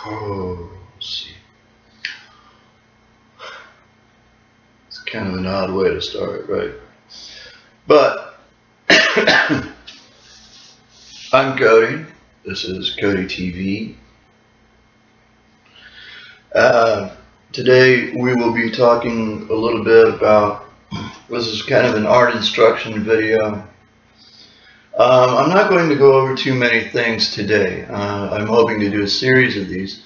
Oh, let's see. It's kind of an odd way to start, right? But I'm Cody. This is Cody TV. Today we will be talking a little bit about. This is kind of an art instruction video. I'm not going to go over too many things today. I'm hoping to do a series of these.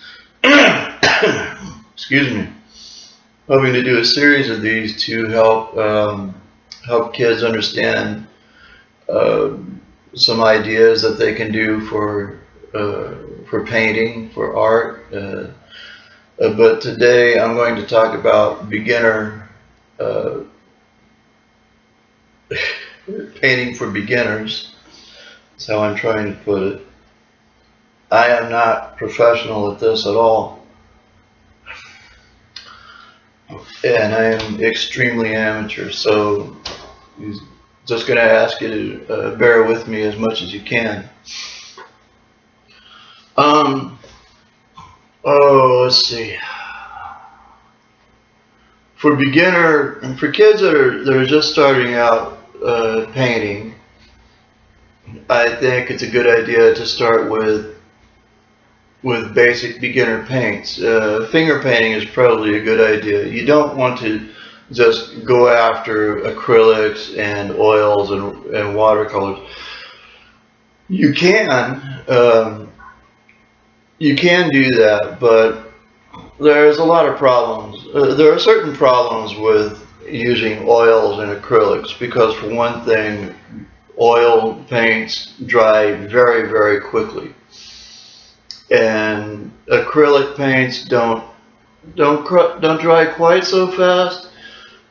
Excuse me. Hoping to do a series of these to help kids understand some ideas that they can do for painting, for art. But today I'm going to talk about beginner painting for beginners. That's how I'm trying to put it. I am not professional at this at all, and I am extremely amateur. So I'm just going to ask you to bear with me as much as you can. Let's see. For kids that are just starting out painting, I think it's a good idea to start with basic beginner paints. Finger painting is probably a good idea. You don't want to just go after acrylics and oils and watercolors. You can do that, but there's a lot of problems. There are certain problems with using oils and acrylics because, for one thing, oil paints dry very, very quickly, and acrylic paints don't dry quite so fast.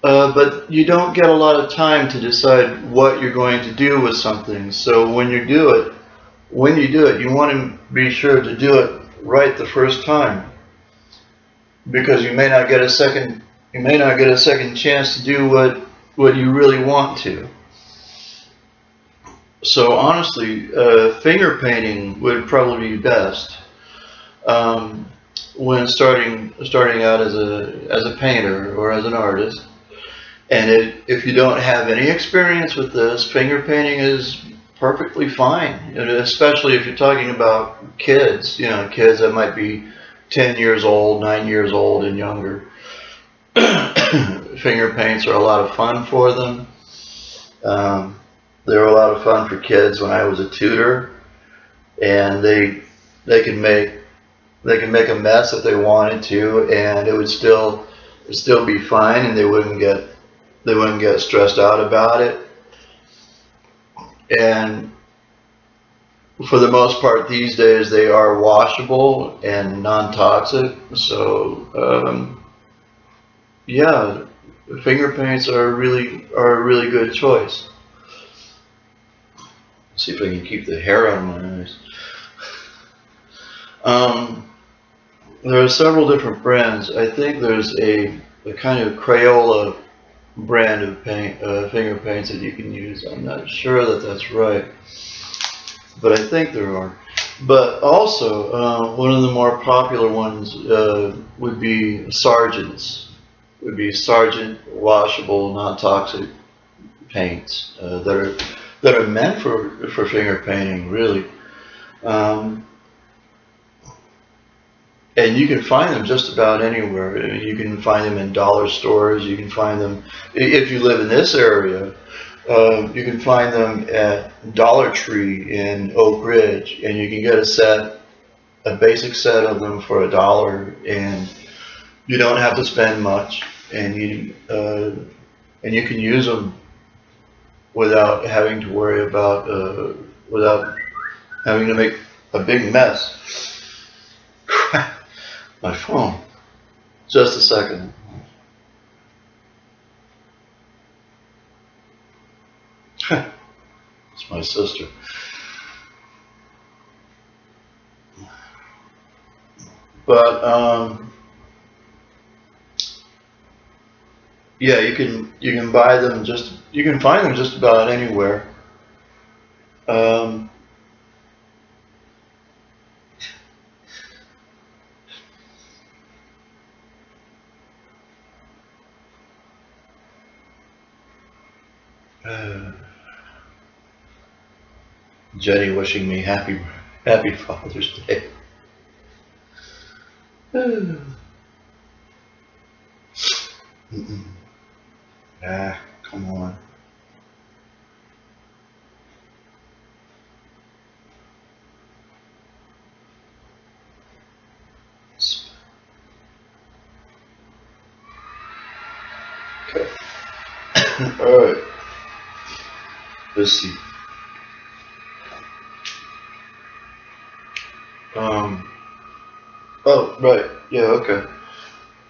But you don't get a lot of time to decide what you're going to do with something. So when you do it, you want to be sure to do it right the first time, because you may not get a second chance to do what you really want to. So honestly, finger painting would probably be best when starting out as a painter or as an artist. And if you don't have any experience with this, finger painting is perfectly fine, especially if you're talking about kids, kids that might be 10 years old, 9 years old and younger. Finger paints are a lot of fun for them. They were a lot of fun for kids when I was a tutor, and they can make a mess if they wanted to, and it would still be fine, and they wouldn't get stressed out about it. And for the most part these days, they are washable and non-toxic. So yeah, finger paints are a really good choice. Let's see if I can keep the hair out of my eyes. There are several different brands. I think there's a kind of Crayola brand of finger paints that you can use. I'm not sure that that's right, but I think there are. But also, one of the more popular ones would be Sargent's. Would be Sargent washable, non-toxic paints that are meant for finger painting, really. And you can find them just about anywhere. You can find them in dollar stores. You can find them, if you live in this area, you can find them at Dollar Tree in Oak Ridge, and you can get a basic set of them for $1, and you don't have to spend much, and you can use them without having to worry about without having to make a big mess. My phone. Just a second. It's my sister. But yeah, you can buy them you can find them just about anywhere. Jenny wishing me happy Father's Day. Come on. Okay. All right. Let's see. Oh, right. Yeah. Okay.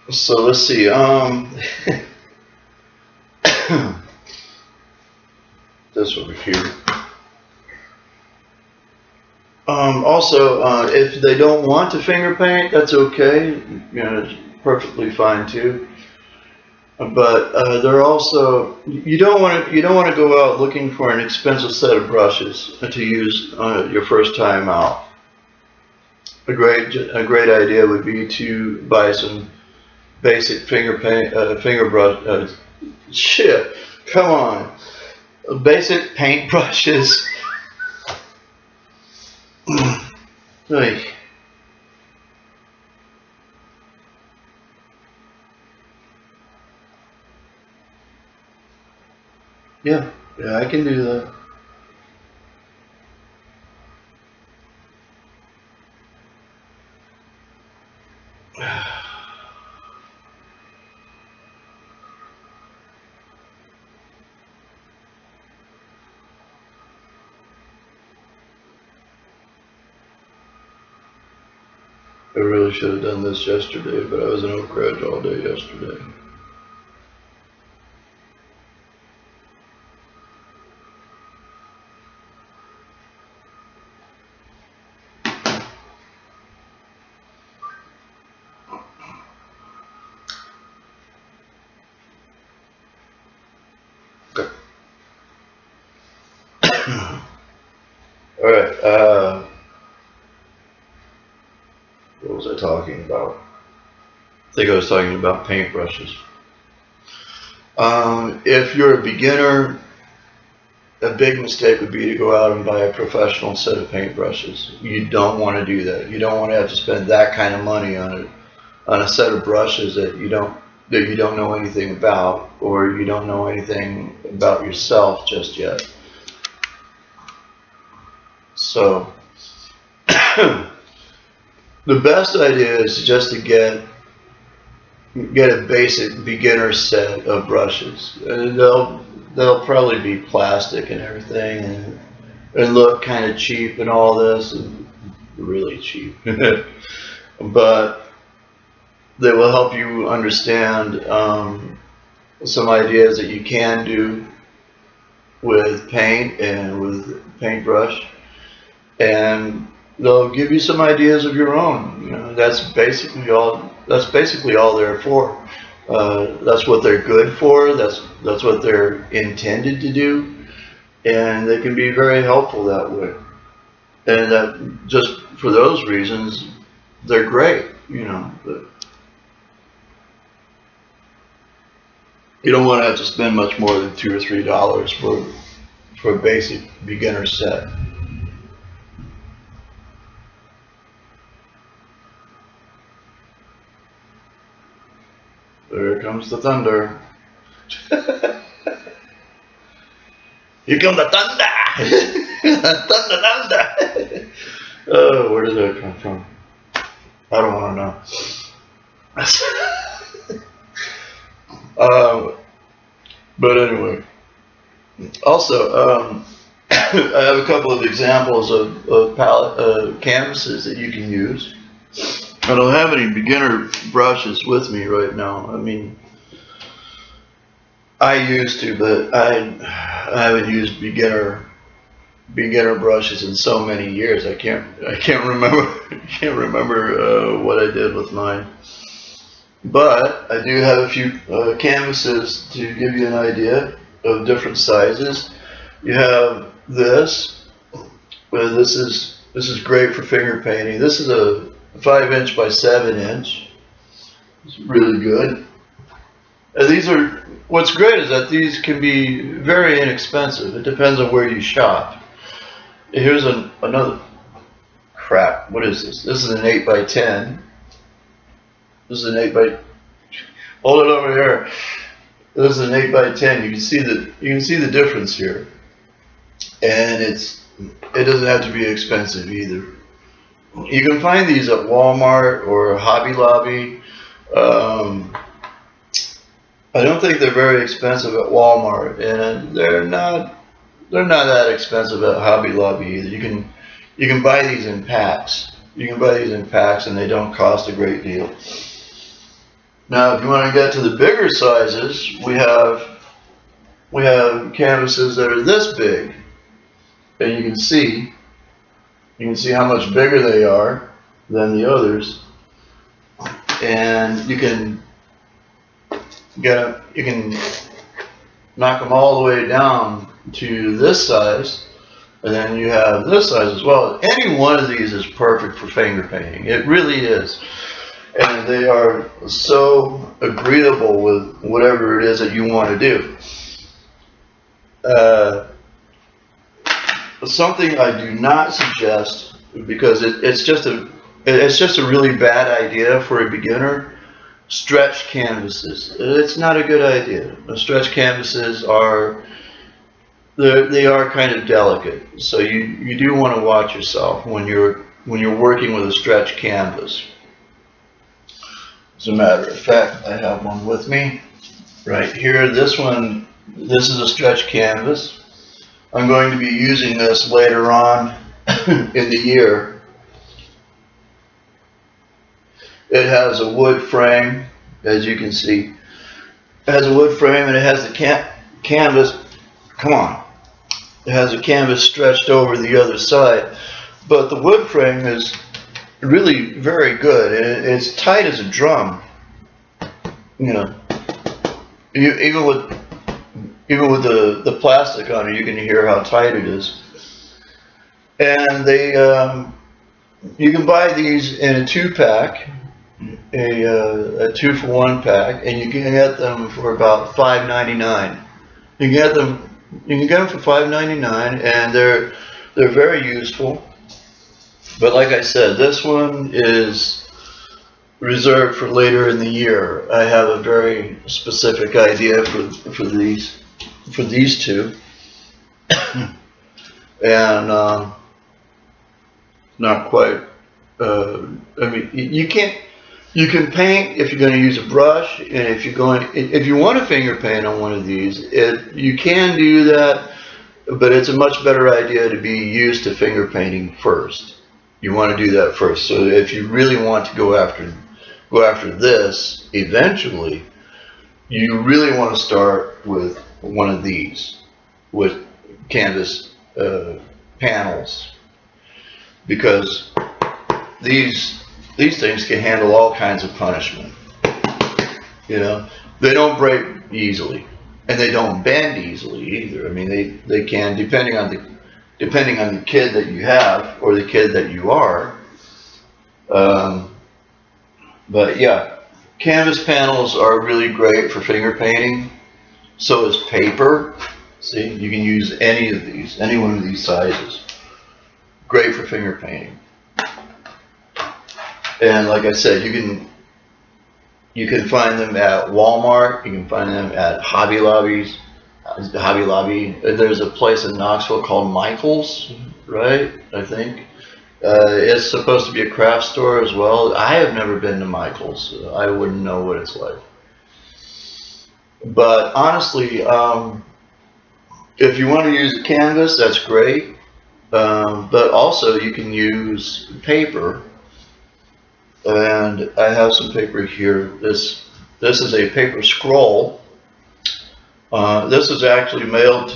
So let's see. This over here. Also, if they don't want to finger paint, that's okay. You know, it's perfectly fine too. But they're also you don't want to go out looking for an expensive set of brushes to use your first time out. A great idea would be to buy some basic finger paint finger brush. Shit, come on, basic paint brushes. Like, yeah, I can do that. I really should have done this yesterday, but I was in Oak Ridge all day yesterday. Okay. All right. What was I talking about? I think I was talking about paintbrushes. If you're a beginner, a big mistake would be to go out and buy a professional set of paintbrushes. You don't want to do that. You don't want to have to spend that kind of money on a set of brushes that you don't know anything about, or you don't know anything about yourself just yet. So the best idea is just to get a basic beginner set of brushes. And they'll probably be plastic and everything, and look kind of cheap and all this, and really cheap. But they will help you understand some ideas that you can do with paint and with paintbrush, and they'll give you some ideas of your own. You know, that's basically all. That's basically all they're for. That's what they're good for. That's what they're intended to do, and they can be very helpful that way. And that just for those reasons, they're great. You know, but you don't want to have to spend much more than $2 or $3 for a basic beginner set. There comes the thunder. Here comes the thunder! Thunder! Oh, where did that come from? I don't want to know. But anyway, also, I have a couple of examples of palette canvases that you can use. I don't have any beginner brushes with me right now. I mean, I used to, but I haven't used beginner brushes in so many years. I can't remember what I did with mine. But I do have a few canvases to give you an idea of different sizes. You have this. This is great for finger painting. This is a 5" by 7". It's really good. And these are what's great is that these can be very inexpensive. It depends on where you shop. Here's another crap. What is this? This is an 8 by 10. This is an 8 by. Hold it over here. This is an 8 by 10. You can see the difference here, and it doesn't have to be expensive either. You can find these at Walmart or Hobby Lobby. I don't think they're very expensive at Walmart, and they're not that expensive at Hobby Lobby either. You can buy these in packs. You can buy these in packs, and they don't cost a great deal. Now, if you want to get to the bigger sizes, we have canvases that are this big, and you can see how much bigger they are than the others, and you can knock them all the way down to this size, and then you have this size as well. Any one of these is perfect for finger painting. It really is. And they are so agreeable with whatever it is that you want to do. Something I do not suggest, because it's just a really bad idea for a beginner. Stretch canvases. It's not a good idea. Stretch canvases are kind of delicate, so you do want to watch yourself when you're working with a stretch canvas. As a matter of fact, I have one with me right here. This is a stretch canvas. I'm going to be using this later on in the year. It has a wood frame, as you can see. It has a wood frame, and it has the canvas. Come on. It has a canvas stretched over the other side, but the wood frame is really very good. It's tight as a drum. You know, even with the plastic on it, you can hear how tight it is. And you can buy these in a 2-pack, a 2-for-1 pack, and you can get them for about $5.99. You can get them for $5.99, and they're very useful. But like I said, this one is reserved for later in the year. I have a very specific idea for these two, and not quite. I mean, you can paint if you're going to use a brush, and if you want to finger paint on one of these, you can do that, but it's a much better idea to be used to finger painting first. You want to do that first. So if you really want to go after this eventually, you really want to start with one of these with canvas panels, because these things can handle all kinds of punishment. You know, they don't break easily, and they don't bend easily either. I mean, they can, depending on the kid that you have or the kid that you are. But yeah, canvas panels are really great for finger painting. So is paper. See, you can use any one of these sizes. Great for finger painting. And like I said, you can find them at Walmart. You can find them at Hobby Lobby. There's a place in Knoxville called Michael's, right? I think. It's supposed to be a craft store as well. I have never been to Michael's. I wouldn't know what it's like. But honestly, if you want to use a canvas, that's great. But also you can use paper. And I have some paper here. This is a paper scroll. This was actually mailed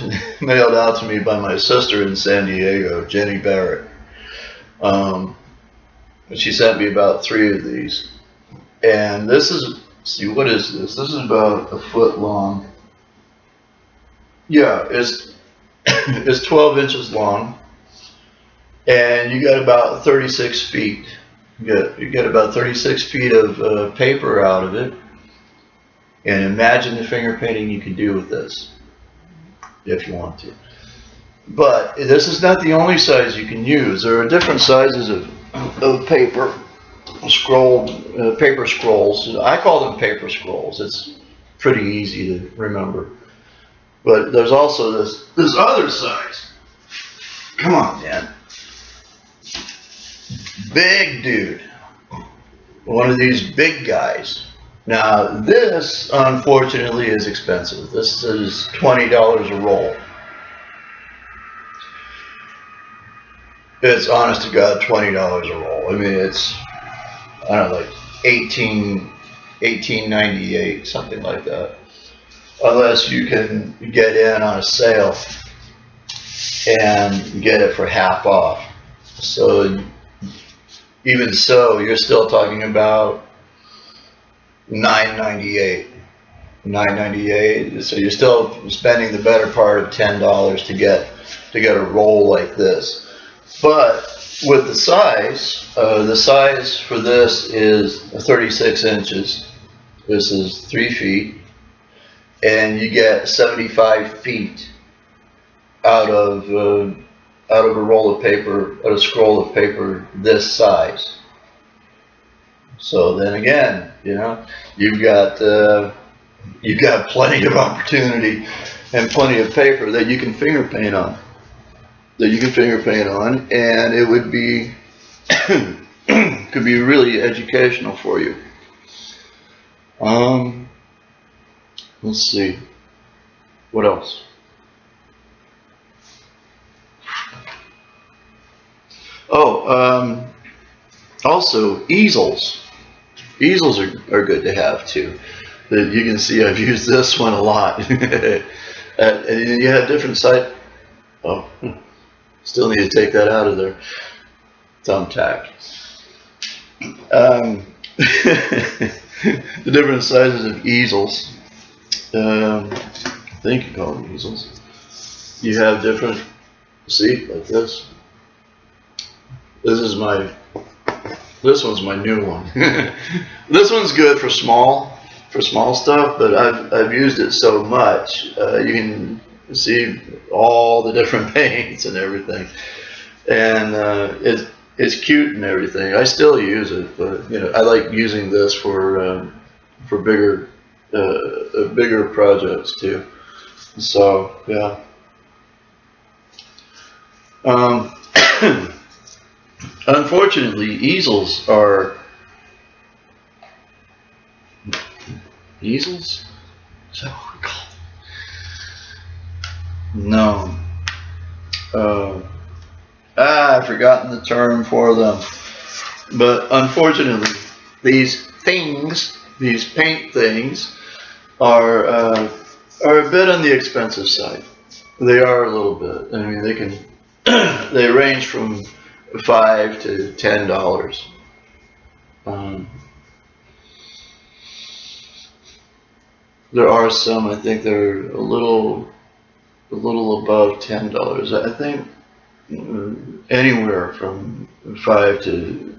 out to me by my sister in San Diego, Jenny Barrett. She sent me about 3 of these, and this is, see, what is this? This is about a foot long. Yeah, it's 12 inches long, and you got about 36 feet. You get about 36 feet of paper out of it, And imagine the finger painting you can do with this, if you want to. But this is not the only size you can use. There are different sizes of paper scrolls. I call them paper scrolls. It's pretty easy to remember. But there's also this other size. Come on, Dan. Big dude. One of these big guys. Now, this, unfortunately, is expensive. This is $20 a roll. It's, honest to God, $20 a roll. I mean, it's, I don't know, like $18.98, something like that. Unless you can get in on a sale and get it for half off. So, even so, you're still talking about $9.98. So you're still spending the better part of $10 to get a roll like this. But with the size for this is 36 inches. This is 3 feet, and you get 75 feet out of a roll of paper, out of a scroll of paper this size. So then again, you've got plenty of opportunity and plenty of paper that you can finger paint on. And it would be could be really educational for you. Let's see, what else? Also easels. Easels are good to have too. You can see I've used this one a lot. And you have different size. Oh, still need to take that out of there. Thumbtack. The different sizes of easels. I think you call them easels. You have different, see, like this. This one's my new one. This one's good for small stuff, but I've used it so much. You can see all the different paints and everything, and it's cute and everything. I still use it, but I like using this for bigger projects too. So yeah. Unfortunately, easels are easels. Is that what we call them? No. I've forgotten the term for them. But unfortunately, these paint things, are a bit on the expensive side. They are a little bit. I mean, they range from $5 to $10. There are some, I think they're a little above $10. I think anywhere from 5 to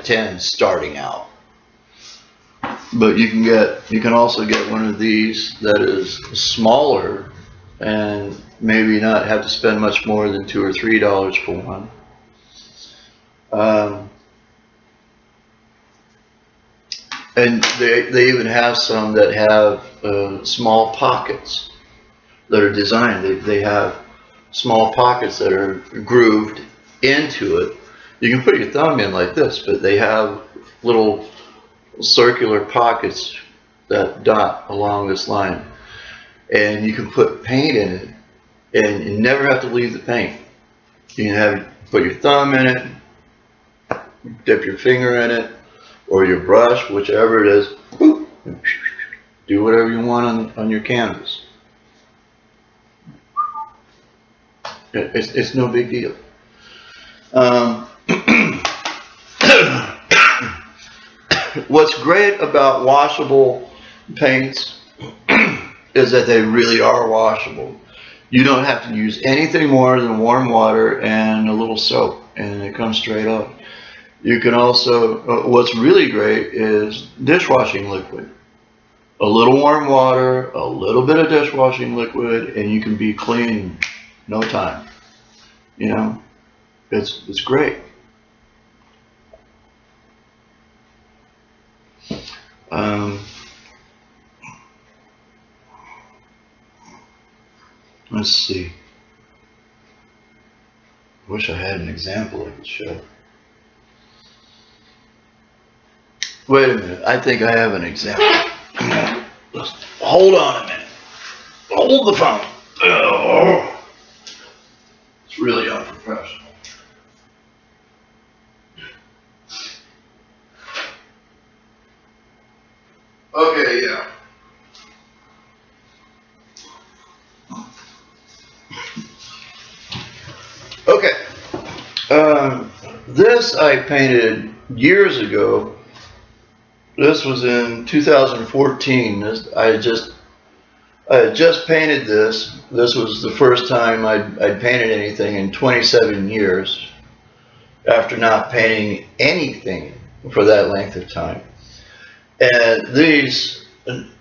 10 starting out. But you can also get one of these that is smaller and maybe not have to spend much more than $2 or $3 for one. And they even have some that have small pockets that are designed. They have small pockets that are grooved into it. You can put your thumb in like this, but they have little circular pockets that dot along this line. And you can put paint in it, and you never have to leave the paint. You can put your thumb in it, dip your finger in it, or your brush, whichever it is, whoop, do whatever you want on your canvas. It's no big deal. What's great about washable paints is that they really are washable. You don't have to use anything more than warm water and a little soap, and it comes straight up. You can also, what's really great is dishwashing liquid. a little warm water, a little bit of dishwashing liquid, and you can be clean in no time. You know, it's great. Um, let's see. Wish I had an example I could show. Wait a minute. I think I have an example. Just hold on a minute. Hold the phone. Oh, it's really unprofessional. Okay, yeah. Okay. This I painted years ago. This was in 2014. I had just painted this. This was the first time I'd painted anything in 27 years after not painting anything for that length of time. And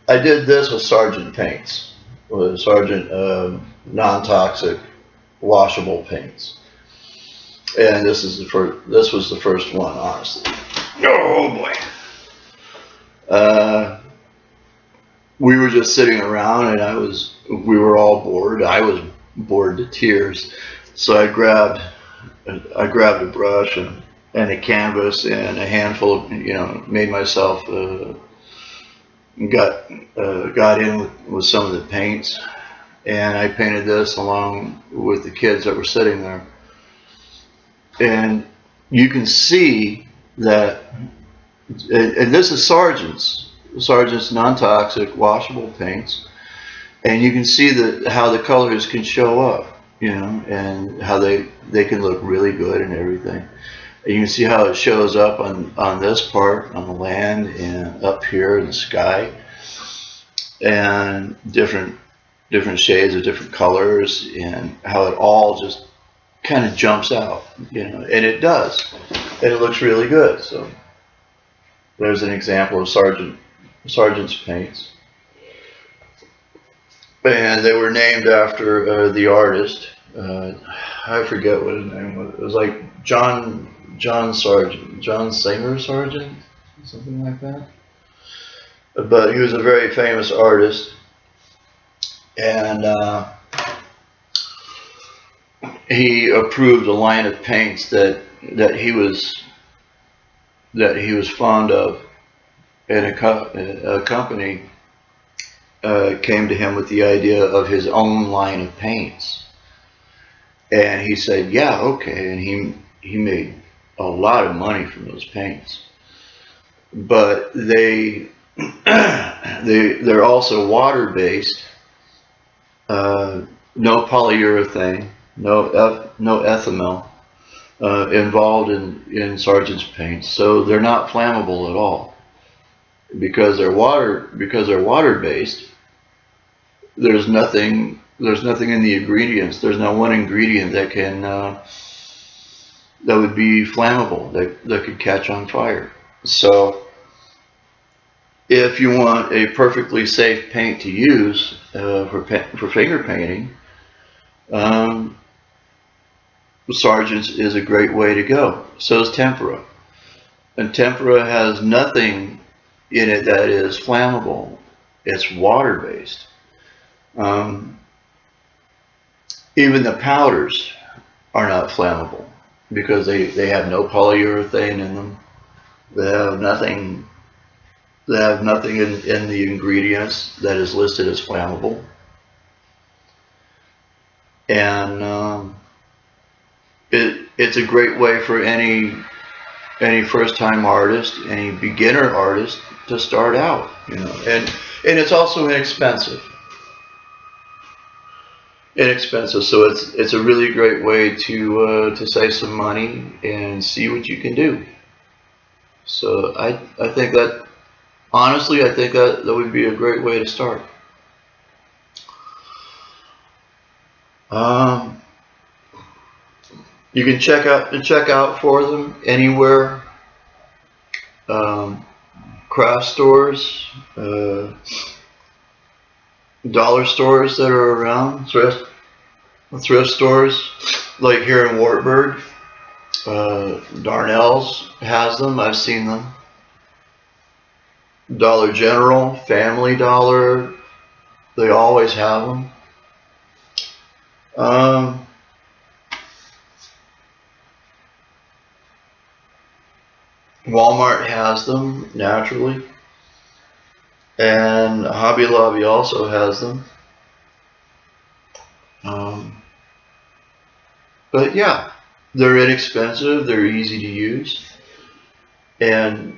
I did this with Sargent paints, with Sargent non-toxic washable paints. And this was the first one, honestly. Oh boy. We were just sitting around, and we were all bored. I was bored to tears. So I grabbed a brush and a canvas and a handful of, made myself, got in with some of the paints, and I painted this along with the kids that were sitting there. And you can see that, and this is Sargent's non-toxic washable paints, and you can see how the colors can show up, and how they can look really good and everything. And you can see how it shows up on this part, on the land, and up here in the sky, and different shades of different colors, and how it all just kind of jumps out, and it does, and it looks really good. So there's an example of Sargent's paints, and they were named after the artist. I forget what his name was. It was like John Sargent, John Singer Sargent, something like that. But he was a very famous artist, and he approved a line of paints that he was fond of, and a company came to him with the idea of his own line of paints, and he said, "Yeah, okay," and he made a lot of money from those paints, but they're also water based, no polyurethane, no ethanol involved in Sargent's paints, so they're not flammable at all. Because they're water based, there's nothing in the ingredients. There's not one ingredient that would be flammable, that could catch on fire. So if you want a perfectly safe paint to use for finger painting, Sargent's is a great way to go. So is tempera, and tempera has nothing in it that is flammable. It's water based. Even the powders are not flammable because they have no polyurethane in them. They have nothing in the ingredients that is listed as flammable. And it's a great way for any first-time artist, any beginner artist to start out, and it's also inexpensive. So it's a really great way to save some money and see what you can do. So I think that, honestly, I think that would be a great way to start. You can check out for them anywhere. craft stores, dollar stores that are around, thrift stores, like here in Wartburg. Darnell's has them. I've seen them. Dollar General, Family Dollar, they always have them. Walmart has them, naturally. And Hobby Lobby also has them. But yeah, they're inexpensive, they're easy to use, and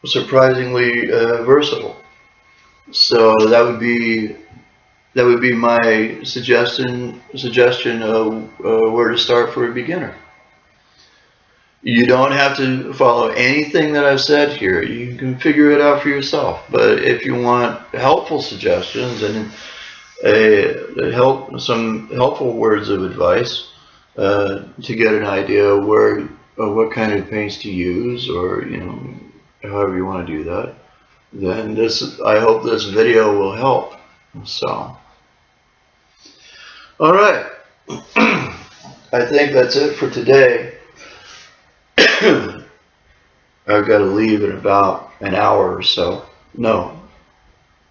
surprisingly versatile. So that would be my suggestion of where to start for a beginner. You don't have to follow anything that I've said here. You can figure it out for yourself. But if you want helpful suggestions and some helpful words of advice to get an idea of what kind of paints to use, or however you want to do that, then I hope this video will help. So, all right, I think that's it for today. I've got to leave in about an hour or so. No,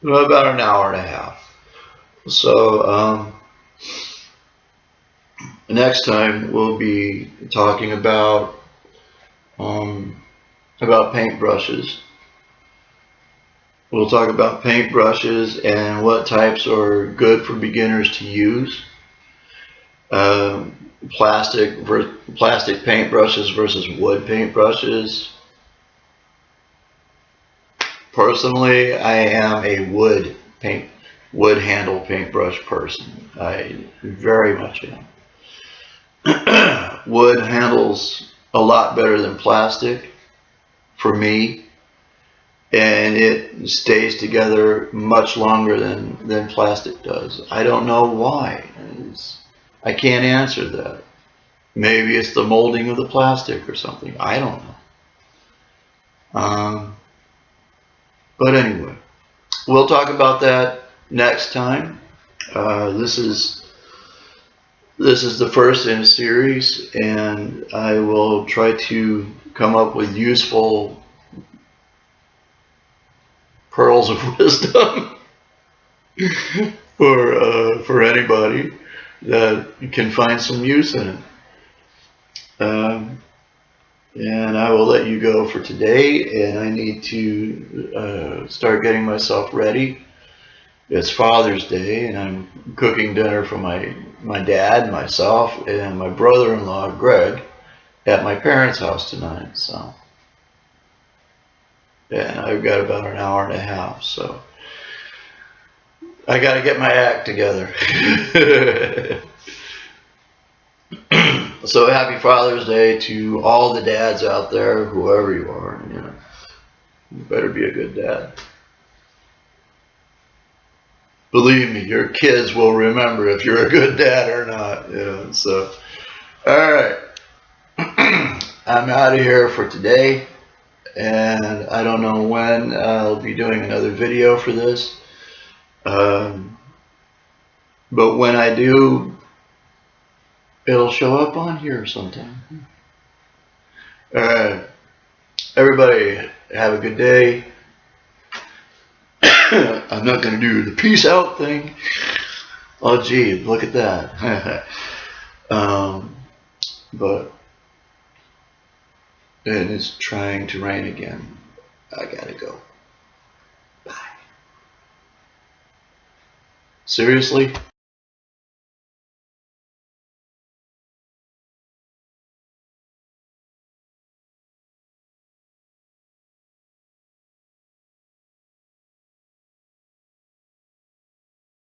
about an hour and a half. So next time we'll be talking about paintbrushes. We'll talk about paintbrushes and what types are good for beginners to use. Plastic paintbrushes versus wood paintbrushes. Personally, I am a wood handle paintbrush person. I very much am. Wood handles a lot better than plastic for me, and it stays together much longer than plastic does. I don't know why. I can't answer that. Maybe it's the molding of the plastic or something. I don't know. But anyway, we'll talk about that next time. This is the first in a series, and I will try to come up with useful pearls of wisdom for anybody that can find some use in it. And I will let you go for today, and I need to start getting myself ready. It's Father's Day, and I'm cooking dinner for my dad, myself, and my brother-in-law, Greg, at my parents' house tonight. So, and I've got about an hour and a half, so I got to get my act together. So happy Father's Day to all the dads out there, whoever you are. You better be a good dad. Believe me, your kids will remember if you're a good dad or not. So, all right. I'm out of here for today, and I don't know when I'll be doing another video for this. But when I do, it'll show up on here sometime. All right. Everybody, have a good day. I'm not going to do the peace out thing. Oh, gee, look at that. But, and it's trying to rain again. I gotta go. Bye. Seriously?